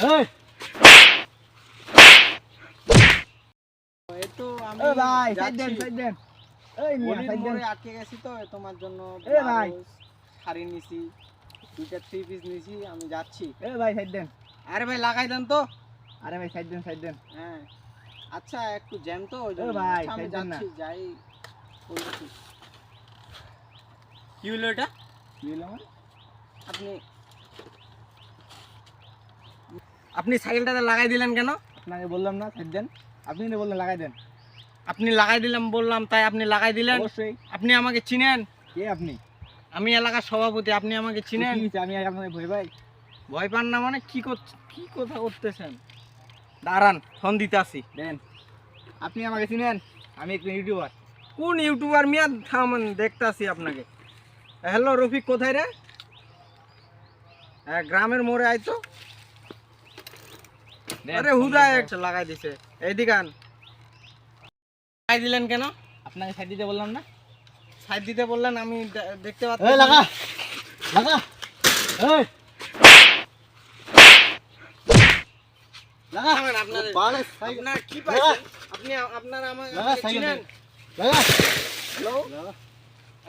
এই এই তো আমি ও ভাই সাইড যাচ্ছি। দেন সাইড দেন। এই মিয়া গলির সাইড দেন। মোড়ে আটকে গেছি তো তোমার জন্য এ ভাই। ব্লাউজ, শাড়ি নিছি, দুইটা থ্রি পিস নিছি, আমি যাচ্ছি। এই ভাই সাইড দেন। আরে ভাই লাগাই দেন তো। আরে ভাই সাইড দেন সাইড দেন। হ্যাঁ আচ্ছা একটু জ্যাম তো ওই ও জন্য। ভাই, আচ্ছা, আমি সাইড দেন না। যাচ্ছি যাই বলছি। কি হলো এটা? কি হলো আমার? আপনি আপনি সাইকেলটাতে লাগাই দিলেন কেন? আপনাকে বললাম না সাইড দেন। আপনি না বললেন লাগাই দেন। আপনি লাগাই দিলাম বললাম তাই আপনি লাগাই দিলেন। অবশ্যই। আপনি আমাকে চিনেন? কে আপনি? আমি এলাকার সভাপতি, আপনি আমাকে চিনেন? কি হইছে? আমি আর আপনাকে ভয় পাই? ভয় পান না মানে কি কথা করতেছেন? দাঁড়ান ফোন দিতে আসি। দেন। আপনি আমাকে চিনেন? আমি একজন ইউটিউবার। কোন ইউটিউবার মিয়া? থামান দেখতে আসি আপনাকে। হ্যালো রফিক, কোথায় রে? হ্যাঁ গ্রামের মোড়ে আয় তো। আরে হুদায় একটা লাগাই দিছে। এইদিকে আন। লাগাই দিলেন কেন? আপনাকে সাইড দিতে বললাম না? সাইড দিতে বললেন, আমি দেখতে পাচ্ছি। এই লাগা লাগা এই লাগা থামেন, আপনার- বাড়ে আপনার কি পাইছেন? আপনি আপনারা আমাকে চিনেন? লাগা হ্যালো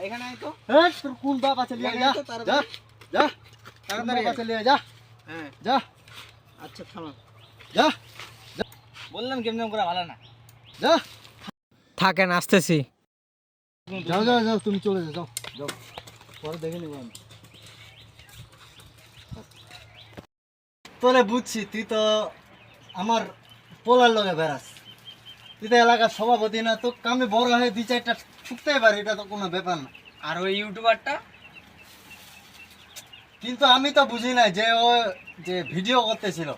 এখানে আয় তো। এই তোর কোন বাপ আছে লিয়ে যা তো যা তাড়াতাড়ি। যা তাড়াতাড়ি বাপ আছে লিয়ে যা হ্যাঁ যা আচ্ছা থামান। যা বললাম কেমন করে ভালো না যা থাকেন আসতেছি। যাও যাও যাও তুমি চলে যাও যাও যাও পরে দেখে নেব আমি তোরে বুঝছি তুই তো আমার পোলার লগে বেড়াস তুই তো এলাকার সভাপতি না তো আমি বড় হয়ে 2-4টা ঠুকতেই পারি এটা তো কোনো ব্যাপার না আর ওই ইউটিউবারটা? কিন্তু আমি তো বুঝি না যে ও যে ভিডিও করতেছিল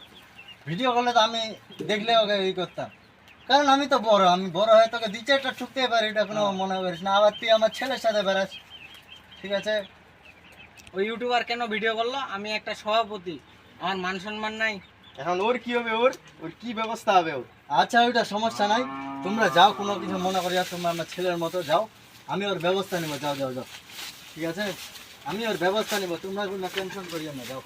ভিডিও করলে তো আমি দেখলে ওকে ই করতাম কারণ আমি তো বড় আমি বড় হয়ে তোকে 2-4টা ঠুকতেই পারি এটা কোনো মনে করিস না আবার তুই আমার ছেলের সাথে বেড়াস ঠিক আছে ওই ইউটিউবার কেন ভিডিও করলো? আমি একটা সভাপতি, আমার মান সম্মান নাই? এখন ওর কি হবে ওর কি ব্যবস্থা হবে ওর আচ্ছা ওইটা সমস্যা নাই তোমরা যাও কোনো কিছু মনে করি তোমরা আমার ছেলের মতো যাও আমি ওর ব্যবস্থা নেবো যাও যাও যাও ঠিক আছে আমি ওর ব্যবস্থা নেবো তোমরা কোনো টেনশন করিও না যাও